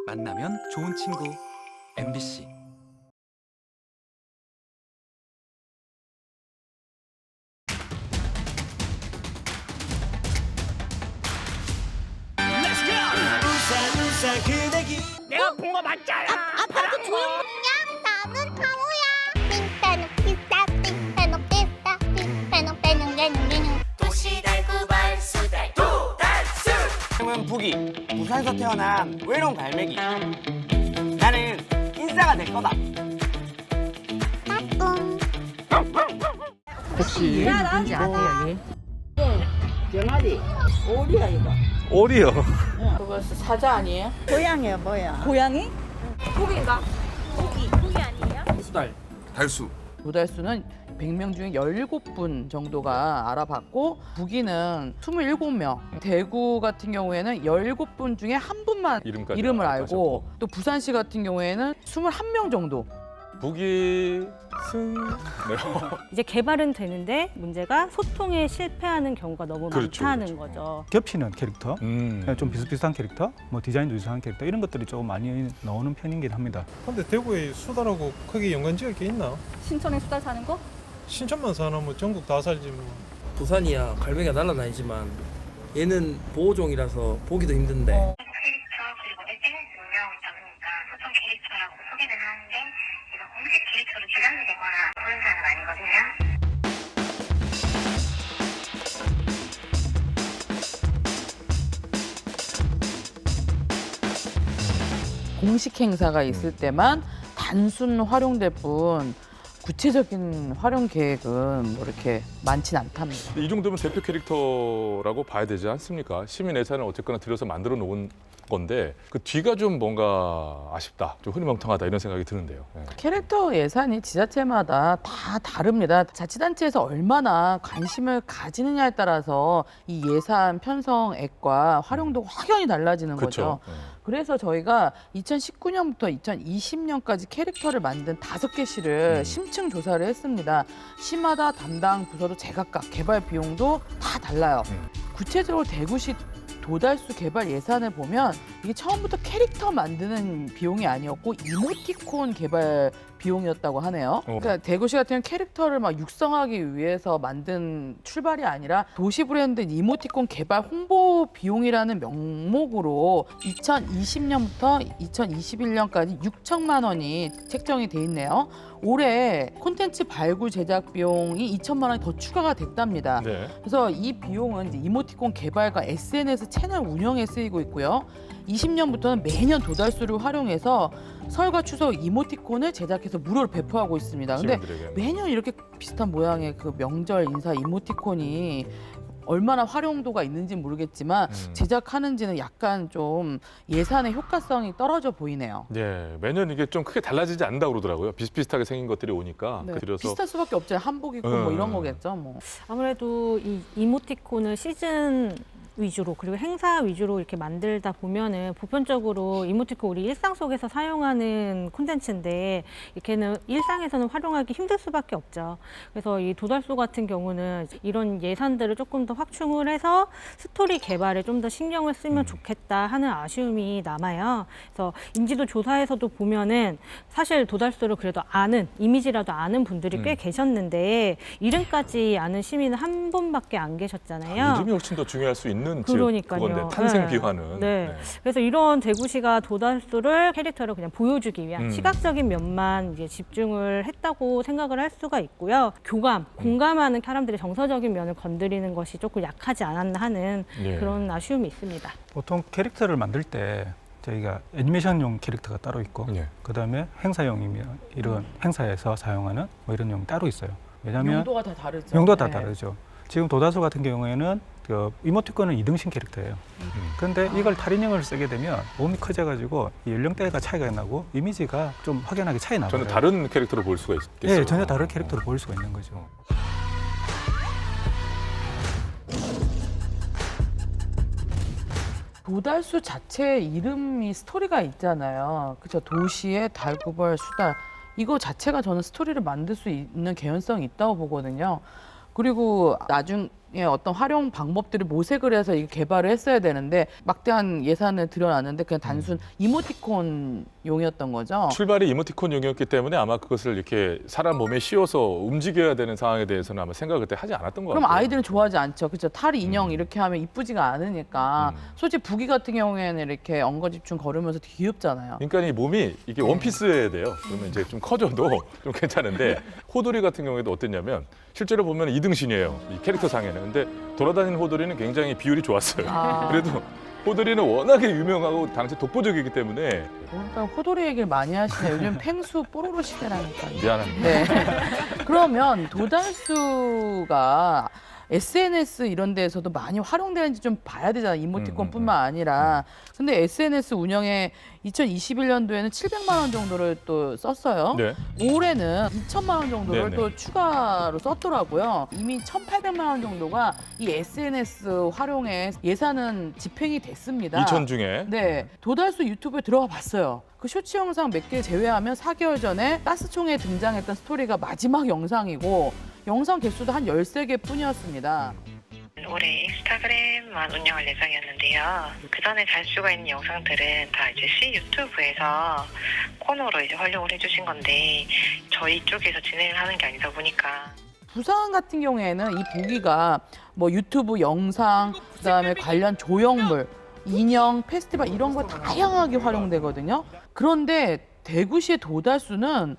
만나면 좋은 친구 MBC. 우산 그대기 내가 본 거 맞잖아. 아빠도 조용히야. 나는 타오야. 빙패는 피스타, 빙패는 피스타, 빙패는 빼는 도시달구발 수달 도달수 형은 북이 부산에서 태어난 외로운 갈매기. 나는 인싸가 될 거다. 따뚱. 혹시 얘 누군지 아세요? 얘? 병아리 오리야 이거. 오리요. 그거 사자 아니에요? 고양이야 뭐야? 고양이? 수달. 달수. 도달수는 100명 중에 17분 정도가 알아봤고 북이는 27명, 대구 같은 경우에는 17분 중에 한 분만 이름까지 이름을 알고 알아보셨고. 또 부산시 같은 경우에는 21명 정도. 북이 승. 네. 이제 개발은 되는데 문제가 소통에 실패하는 경우가 너무 그렇죠, 많다는 그렇죠. 거죠. 겹치는 캐릭터, 좀 비슷비슷한 캐릭터, 뭐 디자인도 유사한 캐릭터 이런 것들이 조금 많이 나오는 편이긴 합니다. 근데 대구에 수달하고 크게 연관지을 게 있나? 신촌에 수달 사는 거? 신천만 사나 뭐 전국 다 살지 뭐. 부산이야 갈매기가 날아다니지만 얘는 보호종이라서 보기도 힘든데. 캐릭터 그리고 SNS 운영하고 있다 보니까 소통 캐릭터라고 소개는 하는데 얘가 공식 캐릭터로 지정이 되거나 그런 사람 아니거든요. 공식 행사가 있을 때만 단순 활용될 뿐 구체적인 활용 계획은 뭐 이렇게 많진 않답니다. 이 정도면 대표 캐릭터라고 봐야 되지 않습니까? 시민 예산을 어쨌거나 들여서 만들어 놓은 건데 그 뒤가 좀 뭔가 아쉽다, 좀 흐리멍텅하다 이런 생각이 드는데요. 네. 캐릭터 예산이 지자체마다 다 다릅니다. 자치단체에서 얼마나 관심을 가지느냐에 따라서 이 예산 편성액과 활용도가 확연히 달라지는 거죠. 그렇죠. 네. 그래서 저희가 2019년부터 2020년까지 캐릭터를 만든 5개 시를 심층 조사를 했습니다. 시마다 담당 부서도 제각각 개발 비용도 다 달라요. 구체적으로 대구시 도달수 개발 예산을 보면 이게 처음부터 캐릭터 만드는 비용이 아니었고 이모티콘 개발 비용이었다고 하네요. 그러니까 대구시 같은 경우는 캐릭터를 막 육성하기 위해서 만든 출발이 아니라 도시 브랜드 이모티콘 개발 홍보 비용이라는 명목으로 2020년부터 2021년까지 6천만 원이 책정이 돼 있네요. 올해 콘텐츠 발굴 제작 비용이 2천만 원이 더 추가가 됐답니다. 네. 그래서 이 비용은 이제 이모티콘 개발과 SNS 채널 운영에 쓰이고 있고요. 20년부터는 매년 도달수를 활용해서 설과 추석 이모티콘을 제작해서 무료로 배포하고 있습니다. 근데 시민들에게. 매년 이렇게 비슷한 모양의 그 명절 인사 이모티콘이 얼마나 활용도가 있는지 모르겠지만 제작하는지는 약간 좀 예산의 효과성이 떨어져 보이네요. 네, 매년 이게 좀 크게 달라지지 않는다고 그러더라고요. 비슷비슷하게 생긴 것들이 오니까. 네, 그래서 비슷할 수밖에 없죠. 한복 입고 뭐 이런 거겠죠. 뭐. 아무래도 이 이모티콘을 시즌 위주로 그리고 행사 위주로 이렇게 만들다 보면은 보편적으로 이모티콘 우리 일상 속에서 사용하는 콘텐츠인데 이렇게는 일상에서는 활용하기 힘들 수밖에 없죠. 그래서 이 도달수 같은 경우는 이런 예산들을 조금 더 확충을 해서 스토리 개발에 좀 더 신경을 쓰면 좋겠다 하는 아쉬움이 남아요. 그래서 인지도 조사에서도 보면은 사실 도달수를 그래도 아는 이미지라도 아는 분들이 꽤 계셨는데 이름까지 아는 시민은 한 분밖에 안 계셨잖아요. 이름이 훨씬 더 중요할 수 있는 그러니까요. 그건데 탄생 네. 비화는. 네. 그래서 이런 대구시가 도달수를 캐릭터를 그냥 보여주기 위한 음. 시각적인 면만 이제 집중을 했다고 생각을 할 수가 있고요. 교감, 공감하는 사람들의 정서적인 면을 건드리는 것이 조금 약하지 않았나 하는 예. 그런 아쉬움이 있습니다. 보통 캐릭터를 만들 때 저희가 애니메이션용 캐릭터가 따로 있고 예. 그다음에 행사용이면 이런 행사에서 사용하는 뭐 이런 용이 따로 있어요. 왜냐하면 용도가 다 다르죠. 용도가 다 네. 다르죠. 지금 도다수 같은 경우에는 그 이모티콘은 2등신 캐릭터예요. 그런데 이걸 탈인형을 쓰게 되면 몸이 커져가지고 이 연령대가 차이가 나고 이미지가 좀 확연하게 차이 나요. 저는 다른 캐릭터로 볼 수가 있겠어요. 네, 전혀 다른 캐릭터로 보일 수가 있는 거죠. 도달수 자체 이름이 스토리가 있잖아요. 그렇죠. 도시의 달구벌 수달. 이거 자체가 저는 스토리를 만들 수 있는 개연성이 있다고 보거든요. 그리고 나중 어떤 활용 방법들을 모색을 해서 이게 개발을 했어야 되는데 막대한 예산을 들여놨는데 그냥 단순 이모티콘용이었던 거죠. 출발이 이모티콘용이었기 때문에 아마 그것을 이렇게 사람 몸에 씌워서 움직여야 되는 상황에 대해서는 아마 생각을 그때 하지 않았던 것 그럼 같아요. 아이들은 좋아하지 않죠. 그렇죠. 탈이 인형 이렇게 하면 이쁘지가 않으니까. 솔직히 부기 같은 경우에는 이렇게 엉거집중 걸으면서 되게 귀엽잖아요. 그러니까 이 몸이 이게 원피스여야 돼요. 그러면 이제 좀 커져도 좀 괜찮은데 호돌이 같은 경우에도 어땠냐면 실제로 보면 2등신이에요. 이 캐릭터 상에는. 근데 돌아다니는 호돌이는 굉장히 비율이 좋았어요. 아. 그래도 호돌이는 워낙에 유명하고 당시 독보적이기 때문에 오늘따라 호돌이 얘기를 많이 하시네. 요즘 팽수 뽀로로 시대라니까요. 미안합니다. 네. 그러면 도달수가 SNS 이런 데에서도 많이 활용되는지 좀 봐야 되잖아요. 이모티콘뿐만 아니라. 근데 SNS 운영에 2021년도에는 700만 원 정도를 또 썼어요. 네. 올해는 2천만 원 정도를 네네. 또 추가로 썼더라고요. 이미 1,800만 원 정도가 이 SNS 활용에 예산은 집행이 됐습니다. 2천 중에 네, 도달수 유튜브에 들어가 봤어요. 그 쇼츠 영상 몇 개 제외하면 4개월 전에 가스총에 등장했던 스토리가 마지막 영상이고 영상 개수도 한 13개 뿐이었습니다. 올해 인스타그램만 운영할 예정이었는데요. 그 전에 잘 수가 있는 영상들은 다 이제 C 유튜브에서 코너로 이제 활용을 해주신 건데 저희 쪽에서 진행을 하는 게 아니다 보니까. 부산 같은 경우에는 이 보기가 뭐 유튜브 영상, 그다음에 관련 조형물, 인형, 페스티벌 이런 거 다양하게 활용되거든요. 그런데 대구시의 도달수는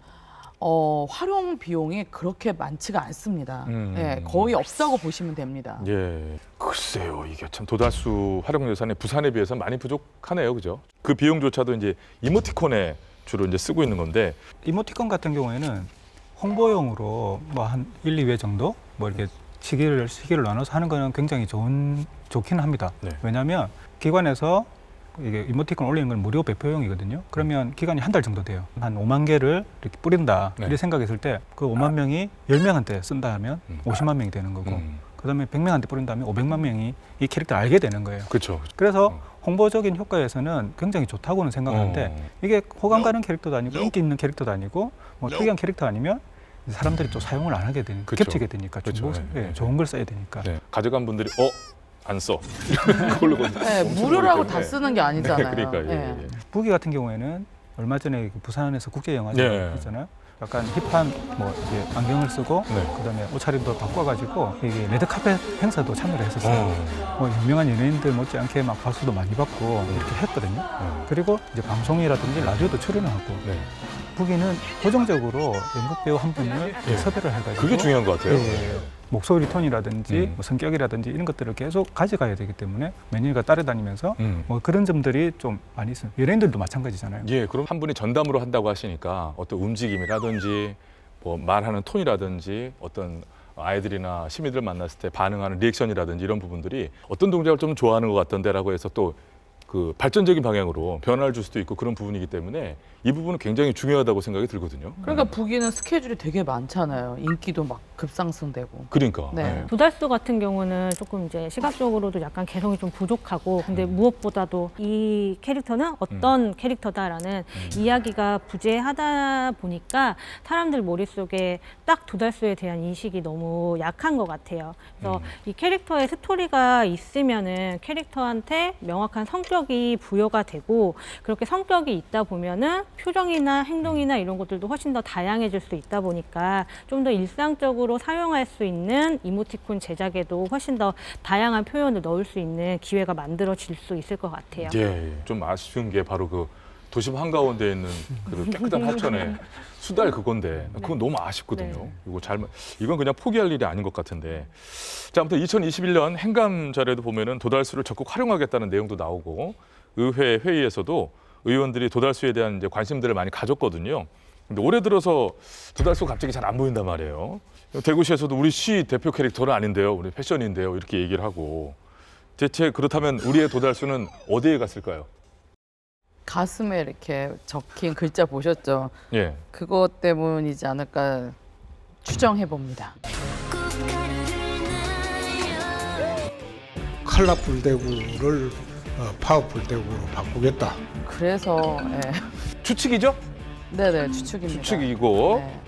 활용 비용이 그렇게 많지가 않습니다. 예, 거의 없다고 보시면 됩니다. 예, 글쎄요, 이게 참 도달수 활용 예산이 부산에 비해서 많이 부족하네요, 그죠? 그 비용조차도 이제 이모티콘에 주로 이제 쓰고 있는 건데 이모티콘 같은 경우에는 홍보용으로 뭐 한 1, 2회 정도 뭐 이렇게 시기를 나눠서 하는 거는 굉장히 좋긴 합니다. 네. 왜냐하면 기관에서 이게 이모티콘 올리는 건 무료 배포용이거든요. 그러면 기간이 한 달 정도 돼요. 한 5만 개를 이렇게 뿌린다. 네. 이렇게 생각했을 때 그 5만 명이 10명한테 쓴다 하면 50만 명이 되는 거고 그다음에 100명한테 뿌린다면 500만 명이 이 캐릭터를 알게 되는 거예요. 그렇죠. 그래서 홍보적인 효과에서는 굉장히 좋다고는 생각하는데 이게 호감 가는 캐릭터도 아니고 인기 있는 캐릭터도 아니고 뭐 특이한 캐릭터 아니면 사람들이 또 사용을 안 하게 되니까 그쵸. 겹치게 되니까 그쵸. 좋은 걸 써야 되니까. 네. 가져간 분들이 안 써. 그걸로 네, 무료라고 다 쓰는 게 아니잖아요. 네, 그러니까 예, 예. 예. 부기 같은 경우에는 얼마 전에 부산에서 국제영화제 네. 했잖아요. 약간 힙한 뭐 이제 안경을 쓰고 네. 그다음에 옷차림도 바꿔가지고 이게 레드카펫 행사도 참여를 했었어요. 뭐 유명한 연예인들 못지않게 막 박수도 많이 받고 이렇게 했거든요. 그리고 이제 방송이라든지 라디오도 출연하고 네. 부기는 고정적으로 연극 배우 한 분을 예. 섭외를 해가지고 그게 중요한 것 같아요. 예. 목소리 톤이라든지 뭐 성격이라든지 이런 것들을 계속 가져가야 되기 때문에 몇 년간 따라다니면서 뭐 그런 점들이 좀 많이 있어요. 연예인들도 마찬가지잖아요. 예, 그럼 한 분이 전담으로 한다고 하시니까 어떤 움직임이라든지 뭐 말하는 톤이라든지 어떤 아이들이나 시민들 만났을 때 반응하는 리액션이라든지 이런 부분들이 어떤 동작을 좀 좋아하는 것 같던데라고 해서 또 그 발전적인 방향으로 변화를 줄 수도 있고 그런 부분이기 때문에 이 부분은 굉장히 중요하다고 생각이 들거든요. 그러니까 부기는 스케줄이 되게 많잖아요. 인기도 막 급상승되고. 그러니까. 네. 도달수 같은 경우는 조금 이제 시각적으로도 약간 개성이 좀 부족하고 근데 무엇보다도 이 캐릭터는 어떤 캐릭터다라는 이야기가 부재하다 보니까 사람들 머릿속에 딱 도달수에 대한 인식이 너무 약한 것 같아요. 그래서 이 캐릭터의 스토리가 있으면은 캐릭터한테 명확한 성격이 부여가 되고 그렇게 성격이 있다 보면은 표정이나 행동이나 이런 것들도 훨씬 더 다양해질 수 있다 보니까 좀 더 일상적으로 사용할 수 있는 이모티콘 제작에도 훨씬 더 다양한 표현을 넣을 수 있는 기회가 만들어질 수 있을 것 같아요. 예, 좀 아쉬운 게 바로 그 도심 한가운데 있는 그 깨끗한 하천에 수달 그건데 그건 너무 아쉽거든요. 이건 그냥 포기할 일이 아닌 것 같은데. 자, 아무튼 2021년 행감 자료에도 보면은 도달수를 적극 활용하겠다는 내용도 나오고 의회 회의에서도 의원들이 도달수에 대한 이제 관심들을 많이 가졌거든요. 근데 올해 들어서 도달수가 갑자기 잘 안 보인단 말이에요. 대구시에서도 우리 시 대표 캐릭터는 아닌데요, 우리 패션인데요, 이렇게 얘기를 하고. 대체 그렇다면 우리의 도달수는 어디에 갔을까요? 가슴에 이렇게 적힌 글자 보셨죠? 예. 그것 때문이지 않을까 추정해 봅니다. 컬러풀 대구를 파워풀 대구로 바꾸겠다. 그래서 추측이죠? 네네 추측입니다. 추측이고 네.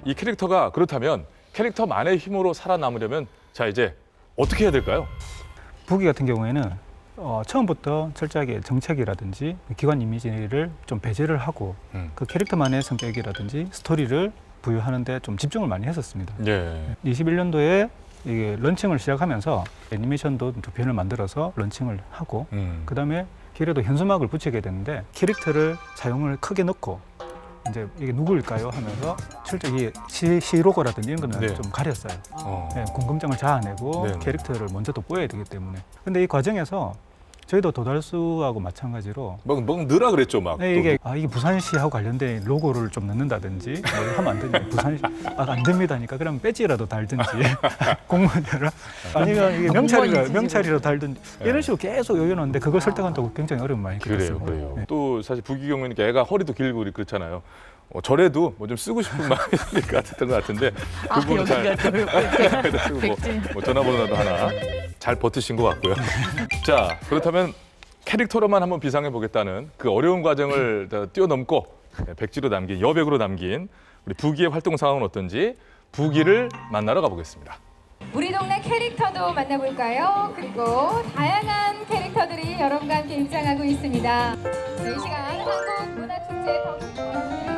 이 캐릭터가 그렇다면 캐릭터만의 힘으로 살아남으려면 자 이제 어떻게 해야 될까요? 북이 같은 경우에는 처음부터 철저하게 정책이라든지 기관 이미지를 좀 배제를 하고 그 캐릭터만의 성격이라든지 스토리를 부여하는데 좀 집중을 많이 했었습니다. 예. 21년도에 이게 런칭을 시작하면서 애니메이션도 두 편을 만들어서 런칭을 하고 그다음에 길에도 현수막을 붙이게 되는데 캐릭터를 사용을 크게 넣고 이제 이게 누구일까요 하면서 철저히 시로고라든지 이런 거는 네. 좀 가렸어요. 네, 궁금증을 자아내고 네네. 캐릭터를 먼저 돋보여야 되기 때문에. 근데 이 과정에서 저희도 도달수하고 마찬가지로 막 넣으라 그랬죠, 막. 네, 이게 부산시하고 관련된 로고를 좀 넣는다든지 뭐 하면 안 되냐, 부산시 안 됩니다니까 그러면 배지라도 달든지 공무원이라 아니면 이게 명찰이라도 달든지 이런 식으로 계속 요연하는데 그걸 설득한다고 굉장히 어려운 많이 겪었어요. 그래요. 네. 또 사실 북이 경우에는 애가 허리도 길고 그렇잖아요. 저래도 뭐 좀 쓰고 싶은 마음이 있을 것 같은데 그분은 뭐 전화번호라도 하나 잘 버티신 것 같고요. 자, 그렇다면 캐릭터로만 한번 비상해 보겠다는 그 어려운 과정을 뛰어넘고 백지로 남긴 여백으로 남긴 우리 부기의 활동 상황은 어떤지 부기를 만나러 가보겠습니다. 우리 동네 캐릭터도 만나볼까요? 그리고 다양한 캐릭터들이 여러분과 함께 입장하고 있습니다. 이 시간 한국문화축제 덕분에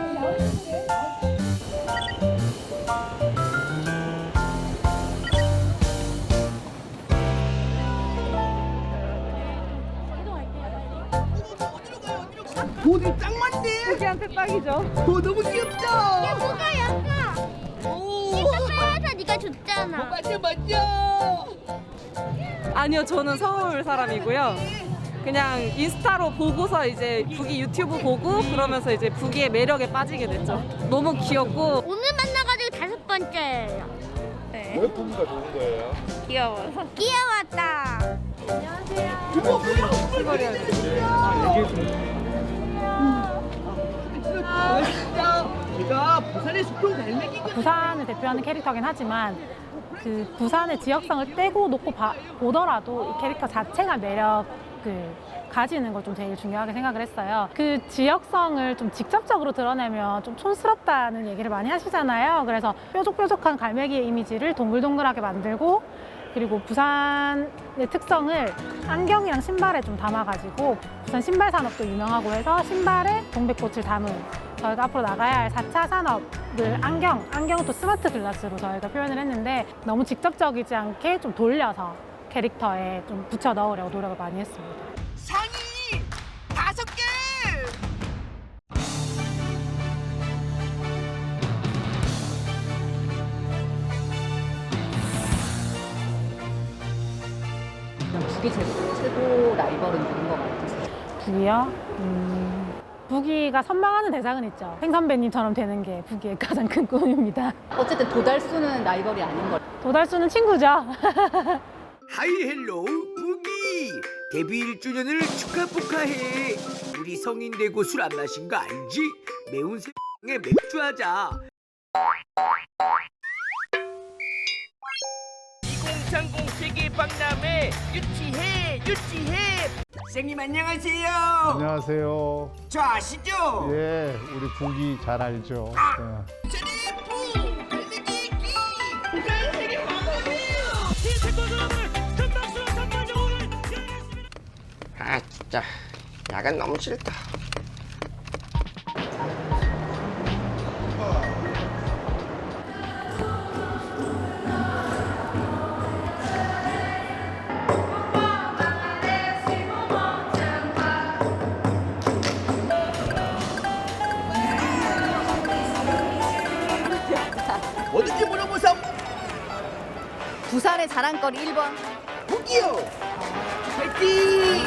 모두 짱 맞네. 여기한테 딱이죠. 너무 귀엽다. 야 뭐가 약가 이거 네가 줬잖아. 맞죠. 아니요, 저는 서울 사람이고요. 그냥 인스타로 보고서 이제 부기 유튜브 보고 그러면서 이제 부기의 매력에 빠지게 됐죠. 너무 귀엽고 오늘 만나가지고 5번째예요. 네. 왜 부기가 좋은 거예요? 귀여워서. 귀여웠다. 부산을 대표하는 캐릭터긴 하지만 그 부산의 지역성을 떼고 놓고 보더라도 이 캐릭터 자체가 매력을 가지는 걸 좀 제일 중요하게 생각을 했어요. 그 지역성을 좀 직접적으로 드러내면 좀 촌스럽다는 얘기를 많이 하시잖아요. 그래서 뾰족뾰족한 갈매기의 이미지를 동글동글하게 만들고 그리고 부산의 특성을 안경이랑 신발에 좀 담아가지고 부산 신발 산업도 유명하고 해서 신발에 동백꽃을 담은 저희가 앞으로 나가야 할 4차 산업을 안경은 또 스마트 글라스로 저희가 표현을 했는데 너무 직접적이지 않게 좀 돌려서 캐릭터에 좀 붙여 넣으려고 노력을 많이 했습니다. 상이 5개. 부기 최고 라이벌은 누군 것 같으세요? 부기요? 부기가 선망하는 대상은 있죠. 행 선배님처럼 되는 게 부기의 가장 큰 꿈입니다. 어쨌든 도달수는 라이벌이 아닌 걸. 도달수는 친구죠. 하이 헬로우 부기 데뷔 1주년을 축하 축하해. 우리 성인 되고 술 안 마신 거 알지? 매운 새에 맥주 하자. 2030 세계 박람회 유치해. 선생님 안녕하세요. 안녕하세요. 저 아시죠? 예, 우리 북이 잘 알죠. 아 진짜 야간 너무 싫다. 뭐든지 물어보삼. 부산의 자랑거리 1번. 북이요. 파이팅!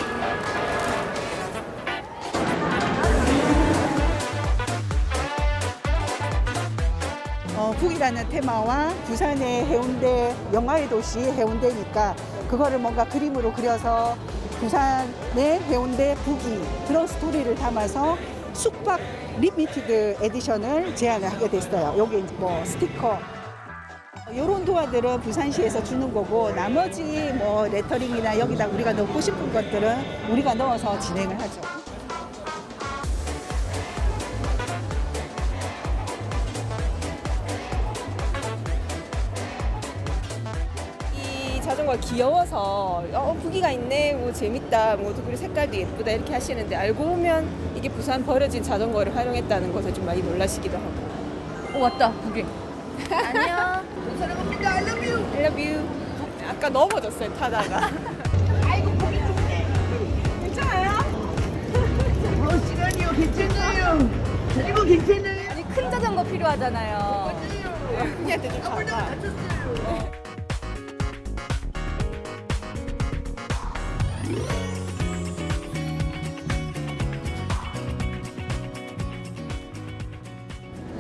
북이라는 테마와 부산의 해운대 영화의 도시 해운대니까 그거를 뭔가 그림으로 그려서 부산의 해운대 북이 그런 스토리를 담아서 숙박 리미티드 에디션을 제안을 하게 됐어요. 여기 뭐 스티커 이런 도화들은 부산시에서 주는 거고 나머지 뭐 레터링이나 여기다 우리가 넣고 싶은 것들은 우리가 넣어서 진행을 하죠. 이 자전거 캐릭터가 귀여워서 부기가 있네, 뭐 재밌다, 뭐 그리고 색깔도 예쁘다 이렇게 하시는데 알고 보면 이게 부산 버려진 자전거를 활용했다는 것에 좀 많이 놀라시기도 하고. 왔다 부기. 안녕. 사랑합니다. I love you. I love you. 아까 넘어졌어요 타다가. 아이고 보기 좋네. 괜찮아요? 시간이요. 괜찮아요. 이거 괜찮아요. 아니 큰 자전거 필요하잖아요. 부기한테 좀 가봐.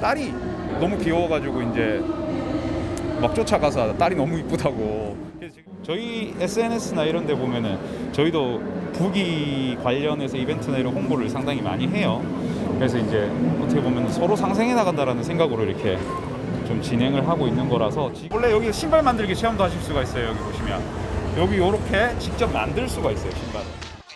딸이 너무 귀여워가지고 이제 막 쫓아가서 딸이 너무 이쁘다고. 저희 SNS나 이런 데 보면은 저희도 부기 관련해서 이벤트나 이런 홍보를 상당히 많이 해요. 그래서 이제 어떻게 보면 서로 상생해 나간다라는 생각으로 이렇게 좀 진행을 하고 있는 거라서 원래 여기 신발 만들기 체험도 하실 수가 있어요. 여기 보시면 여기 이렇게 직접 만들 수가 있어요, 신발을.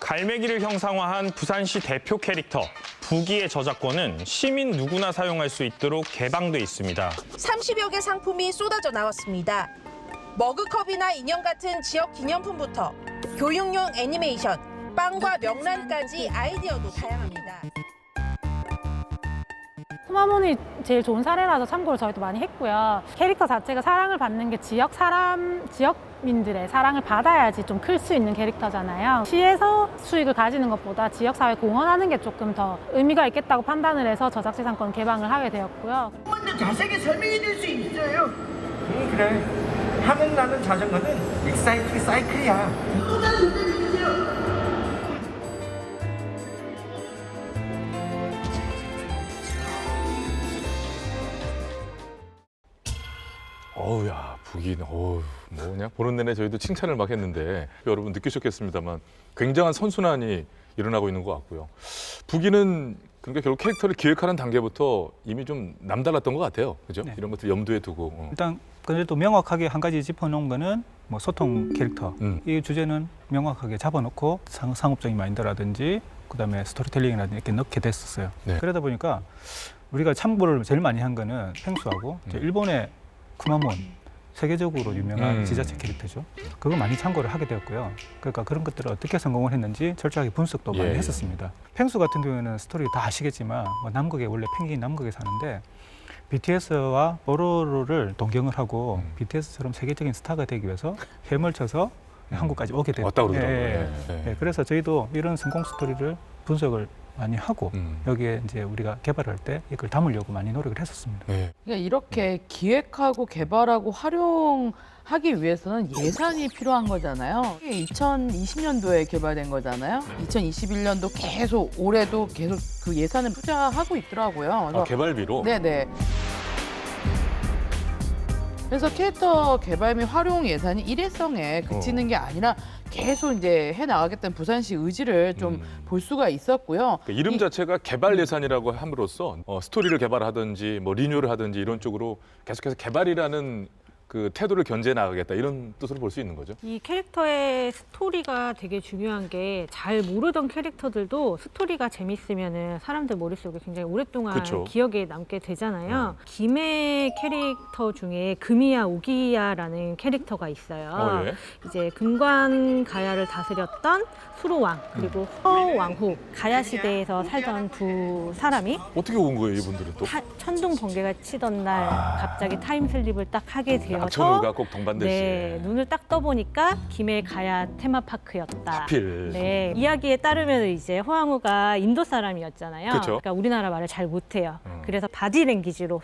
갈매기를 형상화한 부산시 대표 캐릭터 부기의 저작권은 시민 누구나 사용할 수 있도록 개방돼 있습니다. 30여 개 상품이 쏟아져 나왔습니다. 머그컵이나 인형 같은 지역 기념품부터 교육용 애니메이션, 빵과 명란까지 아이디어도 다양합니다. 소마몬이 제일 좋은 사례라서 참고로 저희도 많이 했고요. 캐릭터 자체가 사랑을 받는 게 지역민들의 사랑을 받아야지 좀 클 수 있는 캐릭터잖아요. 시에서 수익을 가지는 것보다 지역사회에 공헌하는 게 조금 더 의미가 있겠다고 판단을 해서 저작재산권 개방을 하게 되었고요. 먼저 자세하게 설명해 줄 수 있어요. 그래. 하늘 나는 자전거는 익사이팅 사이클이야. 어우야 부기는 뭐 그냥 보는 내내 저희도 칭찬을 막 했는데 여러분 느끼셨겠습니다만 굉장한 선순환이 일어나고 있는 것 같고요. 부기는 그러니까 결국 캐릭터를 기획하는 단계부터 이미 좀 남달랐던 것 같아요. 그죠? 네. 이런 것들 염두에 두고. 일단 그래도 명확하게 한 가지 짚어놓은 거는 뭐 소통 캐릭터. 이 주제는 명확하게 잡아놓고 상업적인 마인드라든지 그다음에 스토리텔링이라든지 이렇게 넣게 됐었어요. 네. 그러다 보니까 우리가 참고를 제일 많이 한 거는 펭수하고 이제 일본의 쿠마몬 세계적으로 유명한 지자체 캐릭터죠. 그거 많이 참고를 하게 되었고요. 그러니까 그런 것들을 어떻게 성공을 했는지 철저하게 분석도 많이 했었습니다. 펭수 같은 경우에는 스토리 다 아시겠지만 뭐 남극에 원래 펭귄이 남극에 사는데 BTS와 뽀로로를 동경을 하고 BTS처럼 세계적인 스타가 되기 위해서 헤엄을 쳐서 한국까지 오게 됐죠. 왔다 그러더라고요. 네, 그래서 저희도 이런 성공 스토리를 분석을 많이 하고 여기에 이제 우리가 개발할 때 이걸 담으려고 많이 노력을 했었습니다. 네. 그러니까 이렇게 기획하고 개발하고 활용하기 위해서는 예산이 필요한 거잖아요. 이게 2020년도에 개발된 거잖아요. 2021년도 계속 올해도 계속 그 예산을 투자하고 있더라고요. 그래서 개발비로? 네네. 그래서 캐릭터 개발 및 활용 예산이 일회성에 그치는 게 아니라 계속 이제 해 나가겠다는 부산시 의지를 좀 볼 수가 있었고요. 그러니까 이름 자체가 개발 예산이라고 함으로써 스토리를 개발하든지 뭐 리뉴를 하든지 이런 쪽으로 계속해서 개발이라는 그 태도를 견제해 나가겠다 이런 뜻으로 볼 수 있는 거죠. 이 캐릭터의 스토리가 되게 중요한 게 잘 모르던 캐릭터들도 스토리가 재밌으면은 사람들 머릿속에 굉장히 오랫동안 그쵸. 기억에 남게 되잖아요. 김해 캐릭터 중에 금이야 오기야라는 캐릭터가 있어요. 예. 이제 금관 가야를 다스렸던 수로왕 그리고 허왕후 가야 시대에서 살던 두 사람이 어떻게 온 거예요 이분들은 또? 천둥 번개가 치던 날 갑자기 타임슬립을 딱 하게 되어서 남천우가 꼭 동반듯이. 네, 눈을 딱 떠보니까 김해 가야 테마파크였다. 하필. 네, 이야기에 따르면 이제 허왕우가 인도 사람이었잖아요. 그쵸. 그러니까 우리나라 말을 잘 못해요. 그래서 바디랭귀지로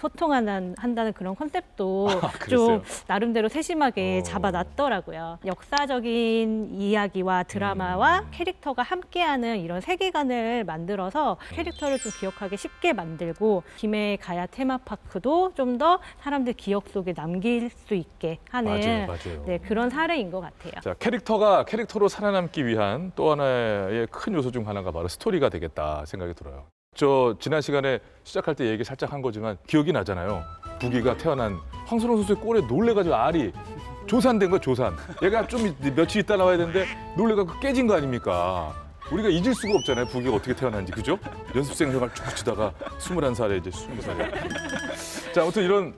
한다는 그런 컨셉도 좀 나름대로 세심하게 잡아놨더라고요. 역사적인 이야기와 드라마와 캐릭터가 함께하는 이런 세계관을 만들어서 캐릭터를 좀 기억하기 쉽게 만들고 김해 가야 테마파크도 좀 더 사람들 기억 속에 남길 수 있게 하는 맞아요. 네, 그런 사례인 것 같아요. 자, 캐릭터가 캐릭터로 살아남기 위한 또 하나의 큰 요소 중 하나가 바로 스토리가 되겠다 생각이 들어요. 저 지난 시간에 시작할 때 얘기 살짝 한 거지만 기억이 나잖아요. 부기가 태어난 황선홍 선수의 골에 놀래가지고 알이 조산된 거 조산. 얘가 좀 며칠 있다 나와야 되는데 놀래가지고 깨진 거 아닙니까? 우리가 잊을 수가 없잖아요. 부기가 어떻게 태어난지 그죠? 연습생 생활 쭉 치다가 21살에 이제 20살에. 자, 아무튼 이런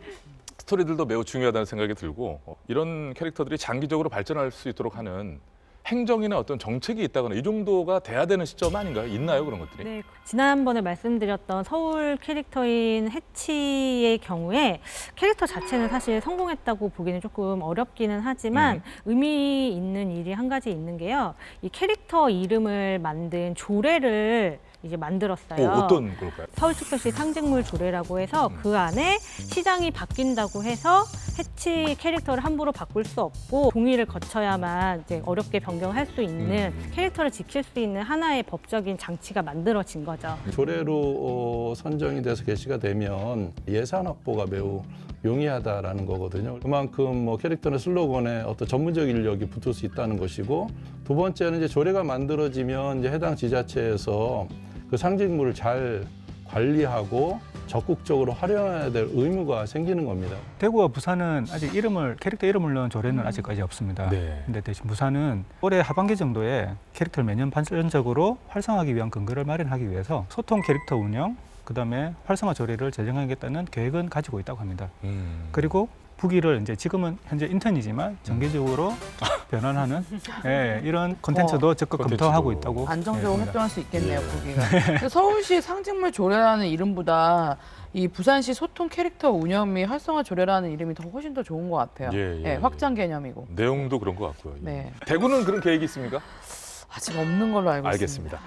스토리들도 매우 중요하다는 생각이 들고 이런 캐릭터들이 장기적으로 발전할 수 있도록 하는 행정이나 어떤 정책이 있다거나 이 정도가 돼야 되는 시점 아닌가요? 있나요, 그런 것들이? 네, 지난번에 말씀드렸던 서울 캐릭터인 해치의 경우에 캐릭터 자체는 사실 성공했다고 보기는 조금 어렵기는 하지만 의미 있는 일이 한 가지 있는 게요. 이 캐릭터 이름을 만든 조례를 이제 만들었어요. 어떤 걸까요? 서울특별시 상징물 조례라고 해서 그 안에 시장이 바뀐다고 해서 해치 캐릭터를 함부로 바꿀 수 없고 동의를 거쳐야만 이제 어렵게 변경할 수 있는 캐릭터를 지킬 수 있는 하나의 법적인 장치가 만들어진 거죠. 조례로 선정이 돼서 게시가 되면 예산 확보가 매우 용이하다라는 거거든요. 그만큼 뭐 캐릭터는 슬로건에 어떤 전문적 인력이 붙을 수 있다는 것이고, 두 번째는 이제 조례가 만들어지면 이제 해당 지자체에서 그 상징물을 잘 관리하고 적극적으로 활용해야 될 의무가 생기는 겁니다. 대구와 부산은 아직 캐릭터 이름을 넣은 조례는 아직까지 없습니다. 근데 대신 부산은 올해 하반기 정도에 캐릭터를 매년 반전적으로 활성화하기 위한 근거를 마련하기 위해서 소통 캐릭터 운영, 그다음에 활성화 조례를 제정하겠다는 계획은 가지고 있다고 합니다. 그리고 부기를 이제 지금은 현재 인턴이지만 정기적으로 변환하는 이런 콘텐츠도 적극 검토하고 있다고. 안정적으로 활동할 수 있겠네요, 부기가. 근데 서울시 상징물 조례라는 이름보다 이 부산시 소통 캐릭터 운영 및 활성화 조례라는 이름이 훨씬 더 좋은 것 같아요. 확장 개념이고. 내용도 그런 것 같고요. 네. 대구는 그런 계획이 있습니까? 아직 없는 걸로 알고 알겠습니다.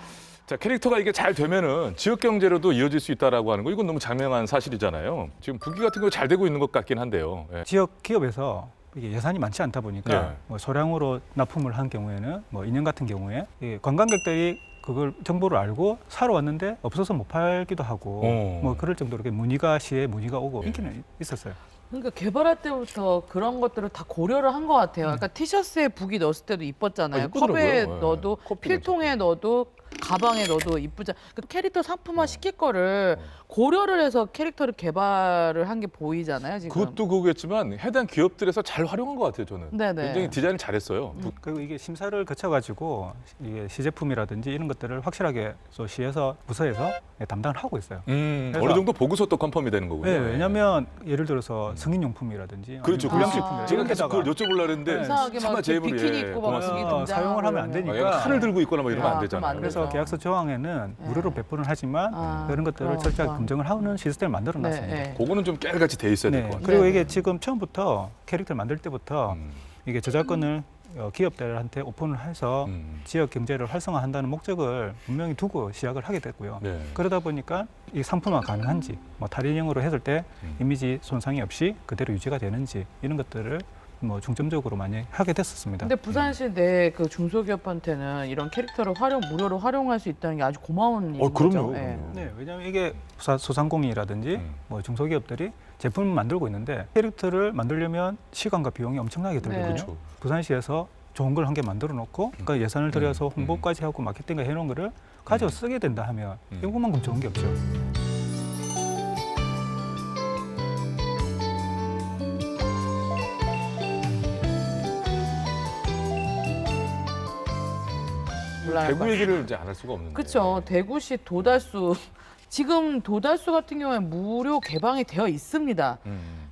자, 캐릭터가 이게 잘 되면은 지역 경제로도 이어질 수 있다라고 하는 거, 이건 너무 장명한 사실이잖아요. 지금 부기 같은 거 잘 되고 있는 것 같긴 한데요. 지역 기업에서 이게 예산이 많지 않다 보니까 뭐 소량으로 납품을 한 경우에는 뭐 인연 같은 경우에 관광객들이 그걸 정보를 알고 사러 왔는데 없어서 못 팔기도 하고 뭐 그럴 정도로 시에 문의가 오고 인기는 있었어요. 그러니까 개발할 때부터 그런 것들을 다 고려를 한 것 같아요. 그러니까 티셔츠에 북이 넣었을 때도 이뻤잖아요. 컵에 넣어도 필통에 넣어도 가방에 넣어도 이쁘잖아. 그 캐릭터 상품화 시킬 거를 고려를 해서 캐릭터를 개발을 한 게 보이잖아요, 지금. 그것도 그거겠지만 해당 기업들에서 잘 활용한 것 같아요, 저는. 네네. 굉장히 디자인을 잘했어요. 그리고 이게 심사를 거쳐가지고 이게 시제품이라든지 이런 것들을 확실하게 시에서 부서에서 담당을 하고 있어요. 어느 정도 보고서 또 컨펌이 되는 거군요. 네, 왜냐하면 예를 들어서 성인용품이라든지 그렇죠, 불량식품 제가 계속 그걸 여쭤보려고 했는데 차마 제 입으로 비키니 입고 막 사용을 하면 안 되니까 칼을 들고 있거나 뭐 이러면 안 되잖아요. 그래서 계약서 조항에는 무료로 배포는 하지만 그런 것들을 철저하게 검증을 하는 시스템을 만들어 놨습니다. 그거는 좀 깨알같이 돼 있어야 될 것 같아요. 그리고 이게 지금 처음부터 캐릭터를 만들 때부터 이게 저작권을 기업들한테 오픈을 해서 지역 경제를 활성화한다는 목적을 분명히 두고 시작을 하게 됐고요. 그러다 보니까 이 상품화 가능한지, 뭐 탈인형으로 했을 때 이미지 손상이 없이 그대로 유지가 되는지 이런 것들을 뭐 중점적으로 많이 하게 됐었습니다. 근데 부산시 내 그 중소기업한테는 이런 캐릭터를 무료로 활용할 수 있다는 게 아주 고마운 일이죠. 그럼요. 네, 왜냐하면 이게 소상공인이라든지 뭐 중소기업들이 제품을 만들고 있는데 캐릭터를 만들려면 시간과 비용이 엄청나게 들거든요. 부산시에서 좋은 걸 한 개 만들어 놓고 그러니까 예산을 들여서 홍보까지 하고 마케팅을 해놓은 거를 가져 쓰게 된다 하면 이것만큼 좋은 게 없죠. 대구 얘기를 이제 안 할 수가 없는데. 그렇죠. 대구시 도달수 지금 도달수 같은 경우에 무료 개방이 되어 있습니다.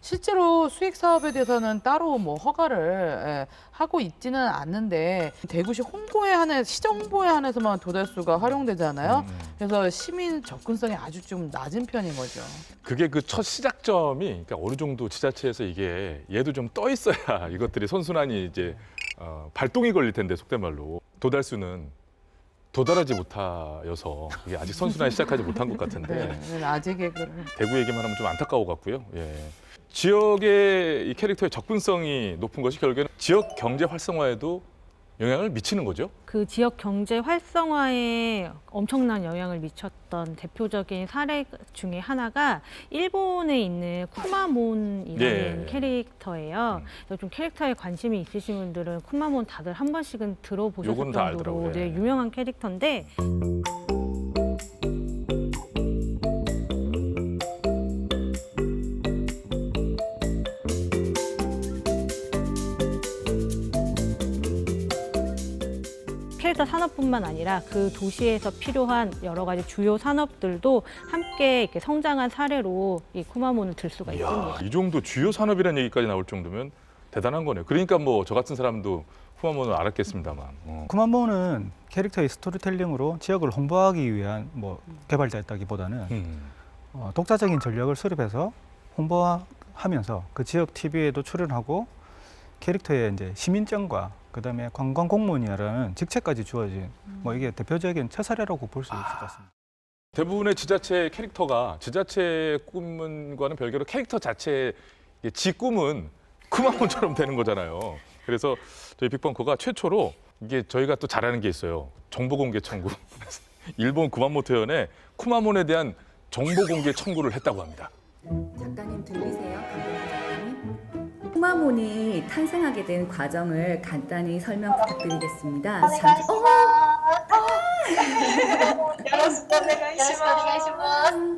실제로 수익 사업에 대해서는 따로 뭐 허가를 하고 있지는 않는데 대구시 홍보에 한해 시정 홍보에 한해서만 도달수가 활용되잖아요. 그래서 시민 접근성이 아주 좀 낮은 편인 거죠. 그게 그 첫 시작점이 그러니까 어느 정도 지자체에서 이게 얘도 좀 떠 있어야 이것들이 선순환이 이제 발동이 걸릴 텐데 속된 말로 도달수는 도달하지 못하여서 이게 아직 선순환이 시작하지 못한 것 같은데 아직 대구 얘기만 하면 좀 안타까워 같고요. 지역의 이 캐릭터의 접근성이 높은 것이 결국에는 지역 경제 활성화에도 영향을 미치는 거죠? 그 지역 경제 활성화에 엄청난 영향을 미쳤던 대표적인 사례 중에 하나가 일본에 있는 쿠마몬이라는 캐릭터예요. 그래서 좀 캐릭터에 관심이 있으신 분들은 쿠마몬 다들 한 번씩은 들어보셨을 정도로 유명한 캐릭터인데 캐릭터 산업뿐만 아니라 그 도시에서 필요한 여러 가지 주요 산업들도 함께 이렇게 성장한 사례로 이 쿠마몬을 들 수가 있습니다. 이 정도 주요 산업이라는 얘기까지 나올 정도면 대단한 거네요. 그러니까 뭐 저 같은 사람도 쿠마몬을 알았겠습니다만. 쿠마몬은 캐릭터의 스토리텔링으로 지역을 홍보하기 위한 뭐 개발자였다기보다는 독자적인 전략을 수립해서 홍보하면서 그 지역 TV에도 출연하고 캐릭터의 이제 시민성과 그다음에 관광 공무원이라는 직책까지 주어진 뭐 이게 대표적인 첫 사례라고 볼 수 있을 것 같습니다. 대부분의 지자체 캐릭터가 지자체 꿈과는 별개로 캐릭터 자체의 지 꿈은 쿠마몬처럼 되는 거잖아요. 그래서 저희 빅벙커가 최초로 이게 저희가 또 잘하는 게 있어요. 정보 공개 청구. 일본 구마모토현에 쿠마몬에 대한 정보 공개 청구를 했다고 합니다. 작가님 들리세요? 작가님? 쿠마몬이 탄생하게 된 과정을 간단히 설명 부탁드리겠습니다.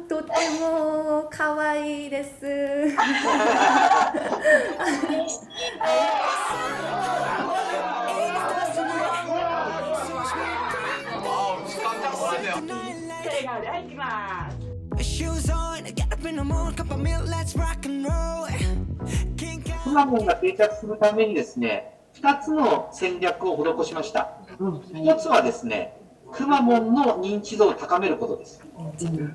또てもかわいいです。くまモンが定着するためにですね、2つの戦略を施しました。1つはですね、くまモンの認知度を高めることです。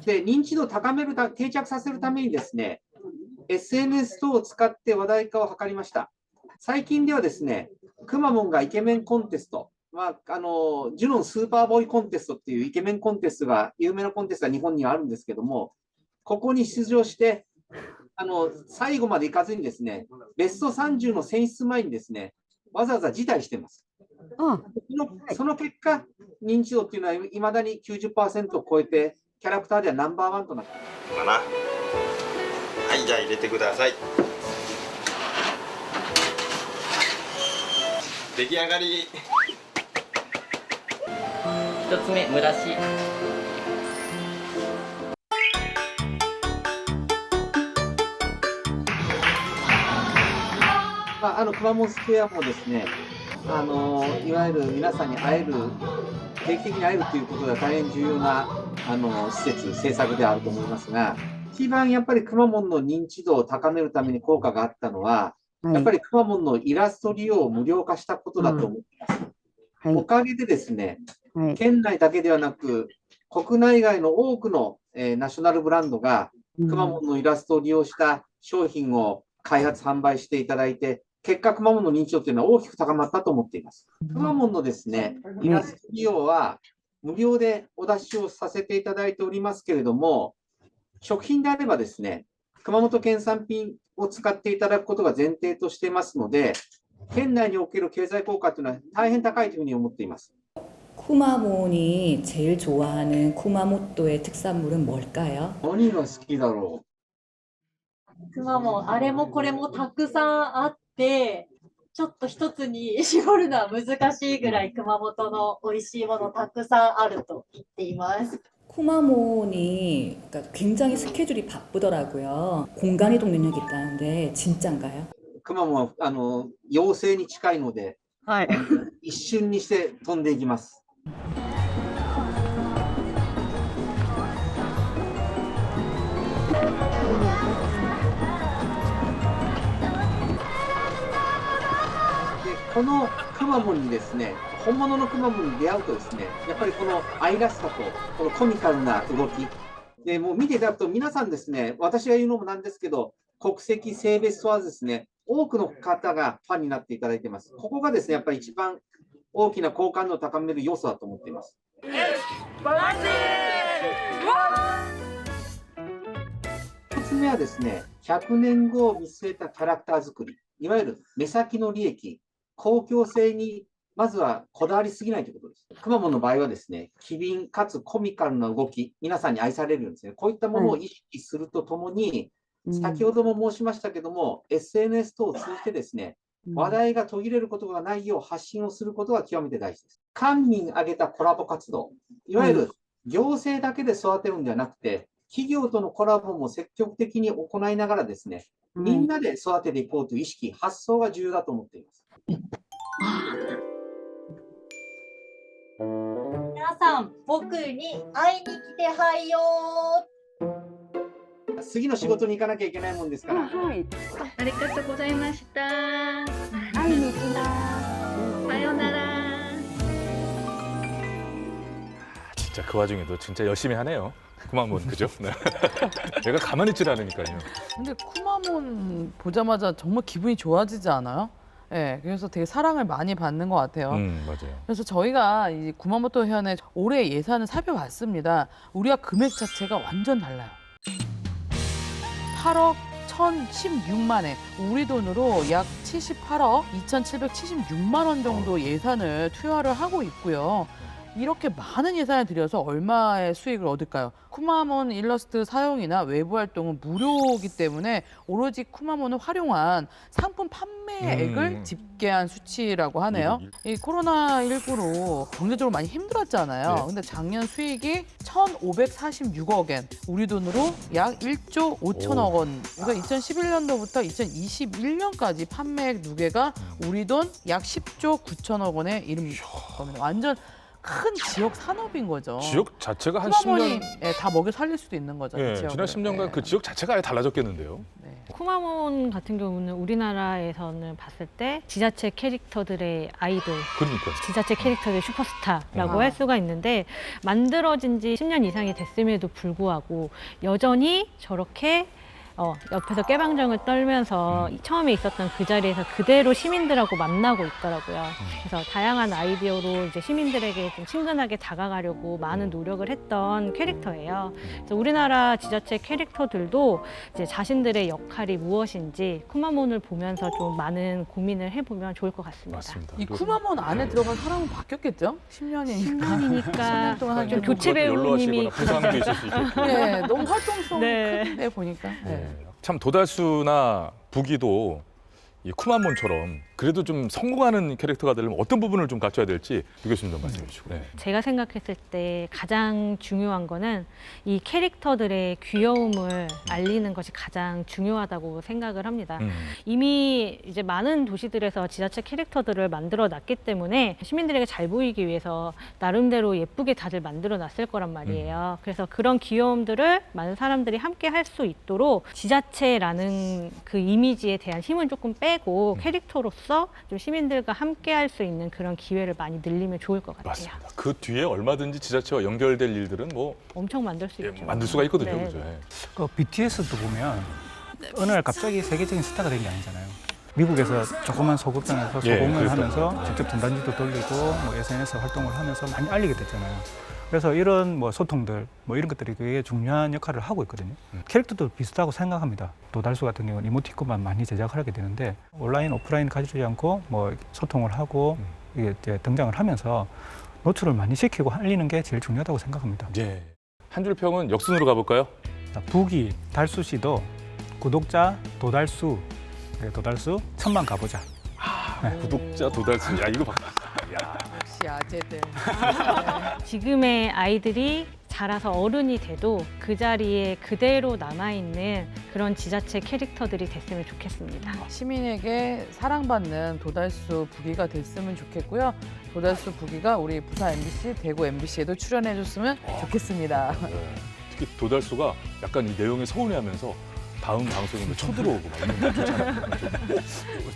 で、認知度を高める定着させるためにですね、SNS 等を使って話題化を図りました。最近ではですね、くまモンがイケメンコンテスト、ジュノンスーパーボーイコンテストっていうイケメンコンテストが、有名なコンテストが日本にはあるんですけども、ここに出場して、最後まで行かずにですね、ベスト30の選出前にですね、わざわざ辞退しています。その結果、認知度っていうのはいまだに 90% を超えて、キャラクターではナンバー1となっています。かな。はい、じゃあ入れてください。出来上がり。1つ目、蒸らし。くまモンスクエアもですね、いわゆる皆さんに会える、定期的に会えるということでは大変重要な施設、政策であると思いますが、一番やっぱりくまモンの認知度を高めるために効果があったのは、やっぱりくまモンのイラスト利用を無料化したことだと思います。おかげでですね、県内だけではなく、国内外の多くの、ナショナルブランドがくまモンのイラストを利用した商品を開発、販売していただいて、結果、くまモンの認知度というのは大きく高まったと思っています。くまモンのですね、イラスト利用は無料でお出しをさせていただいておりますけれども、食品であればですね、熊本県産品を使っていただくことが前提としていますので、県内における経済効果というのは大変高いというふうに思っています。 쿠마몬이 제일 좋아하는 쿠마모토의 특산물은 뭘까요? 何が好きだろう。くまモン、あれもこれもたくさんあって、ちょっと一つに絞るのは難しいぐらい熊本の美味しいものたくさんあると言っています。 쿠마몬이 그러니까 굉장히 스케줄이 바쁘더라고요. 공간 이동 능력이 있다는데 진짠가요? くまモンは妖精に近いので、一瞬にして飛んでいきます。このくまモンにですね、本物のくまモンに出会うとですね、やっぱりこの愛らしさとこのコミカルな動きで、もう見ていただくと皆さんですね、私が言うのもなんですけど、国籍、性別問わずですね、多くの方がファンになっていただいています。ここがですね、やっぱり一番大きな好感度を高める要素だと思っています。1つ目はですね、100年後を見据えたキャラクター作り、いわゆる目先の利益、公共性にまずはこだわりすぎないということです。くまモンの場合はですね、機敏かつコミカルな動き、皆さんに愛されるようにですね、こういったものを意識するとともに、先ほども申しましたけども、SNS 等を通じてですね、話題が途切れることがないよう発信をすることが極めて大事です。官民挙げたコラボ活動、いわゆる行政だけで育てるんではなくて、企業とのコラボも積極的に行いながらですね、みんなで育てていこうという意識、発想が重要だと思っています。さん、僕に会いに来てはいよ次の仕事に行かなきゃいけないもんですから。はい。ありがとうございました。会いに行きます。さようなら。 진짜 그 와중에도 진짜 열심히 하네요. 쿠마몬 그죠? 네. 얘가 가만히 있질 않으니까요. 근데 쿠마몬 보자마자 정말 기분이 좋아지지 않아요? 네, 그래서 되게 사랑을 많이 받는 것 같아요. 맞아요. 그래서 저희가 이 구마모토 회원의 올해 예산을 살펴봤습니다. 우리가 금액 자체가 완전 달라요. 8억 1,016만 원, 우리 돈으로 약 78억 2,776만 원 정도 예산을 투여를 하고 있고요. 이렇게 많은 예산을 들여서 얼마의 수익을 얻을까요? 쿠마몬 일러스트 사용이나 외부 활동은 무료이기 때문에 오로지 쿠마몬을 활용한 상품 판매액을 집계한 수치라고 하네요. 이 코로나19로 경제적으로 많이 힘들었잖아요. 네. 근데 작년 수익이 1,546억엔, 우리 돈으로 약 1조 5천억 원. 그러니까 2011년도부터 2021년까지 판매액 누계가 우리 돈 약 10조 9천억 원에 이릅니다. 완전 큰 지역 산업인 거죠. 지역 자체가 한 쿠마몬이 10년 예, 다 먹여 살릴 수도 있는 거죠. 예, 그 지난 10년간 그 지역 자체가 아예 달라졌겠는데요. 쿠마몬 같은 경우는 우리나라에서는 봤을 때 지자체 캐릭터들의 아이돌, 그러니까 지자체 캐릭터들의 슈퍼스타라고 아. 할 수가 있는데, 만들어진 지 10년 이상이 됐음에도 불구하고 여전히 저렇게 옆에서 깨방정을 떨면서 처음에 있었던 그 자리에서 그대로 시민들하고 만나고 있더라고요. 그래서 다양한 아이디어로 이제 시민들에게 좀 친근하게 다가가려고 많은 노력을 했던 캐릭터예요. 그래서 우리나라 지자체 캐릭터들도 이제 자신들의 역할이 무엇인지 쿠마몬을 보면서 좀 많은 고민을 해보면 좋을 것 같습니다. 맞습니다. 이 쿠마몬 안에 들어간 사람은 바뀌었겠죠? 10년이니까. 10년이니까 좀 하긴 좀 교체 배우님이 부상도 있을 수 있겠고. 네, 너무 활동성이 네. 큰데 보니까. 네. 참 도달수나 부기도 이 쿠마몬처럼 그래도 좀 성공하는 캐릭터가 되려면 어떤 부분을 좀 갖춰야 될지 유 교수님 좀 말씀해 주시고. 네. 제가 생각했을 때 가장 중요한 거는 이 캐릭터들의 귀여움을 알리는 것이 가장 중요하다고 생각을 합니다. 이미 이제 많은 도시들에서 지자체 캐릭터들을 만들어 놨기 때문에 시민들에게 잘 보이기 위해서 나름대로 예쁘게 다들 만들어 놨을 거란 말이에요. 그래서 그런 귀여움들을 많은 사람들이 함께 할 수 있도록 지자체라는 그 이미지에 대한 힘은 조금 빼고 캐릭터로서 좀 시민들과 함께 할 수 있는 그런 기회를 많이 늘리면 좋을 것 같아요. 맞습니다. 그 뒤에 얼마든지 지자체와 연결될 일들은 뭐 엄청 만들 수 있죠. 만들 수가 있거든요. 네. 그죠? 그 BTS도 보면 어느 날 갑자기 세계적인 스타가 된 게 아니잖아요. 미국에서 조그만 소극장에서 예, 소공을 그랬죠. 하면서 직접 전단지도 돌리고 뭐 SNS 활동을 하면서 많이 알리게 됐잖아요. 그래서 이런 뭐 소통들 뭐 이런 것들이 되게 중요한 역할을 하고 있거든요. 캐릭터도 비슷하고 생각합니다. 도달수 같은 경우는 이모티콘만 많이 제작을 하게 되는데 온라인 오프라인 가리지 않고 뭐 소통을 하고 이게 이제 등장을 하면서 노출을 많이 시키고 알리는 게 제일 중요하다고 생각합니다. 예. 한 줄 평은 역순으로 가볼까요? 부기 달수 씨도 구독자 도달수 도달수 1,000만 가보자. 구독자 도달수. 야 이거 봐. 역시 아재들. 지금의 아이들이 자라서 어른이 돼도 그 자리에 그대로 남아있는 그런 지자체 캐릭터들이 됐으면 좋겠습니다. 시민에게 사랑받는 도달수 부기가 됐으면 좋겠고요. 도달수 부기가 우리 부산 MBC, 대구 MBC에도 출연해줬으면 좋겠습니다. 네. 특히 도달수가 약간 이 내용에 서운해하면서 다음 방송에 쳐들어오고 막 이런 거 좋잖아요.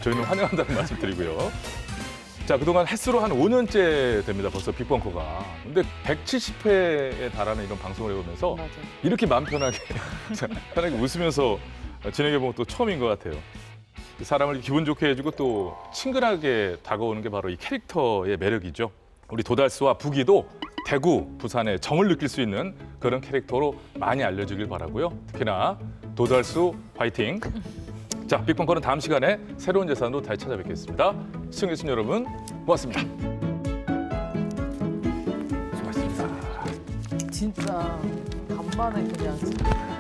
저희는 환영한다는 말씀 드리고요. 자, 그동안 햇수로 한 5년째 됩니다. 벌써 빅벙커가. 근데 170회에 달하는 이런 방송을 해보면서 이렇게 마음 편하게 웃으면서 진행해본 것도 처음인 것 같아요. 사람을 기분 좋게 해주고 또 친근하게 다가오는 게 바로 이 캐릭터의 매력이죠. 우리 도달수와 부기도 대구, 부산의 정을 느낄 수 있는 그런 캐릭터로 많이 알려주길 바라고요. 특히나 도달수 화이팅! 자, 빅벙커는 다음 시간에 새로운 재산으로 다시 찾아뵙겠습니다. 시청해주신 여러분 고맙습니다. 진짜 간만에 그냥.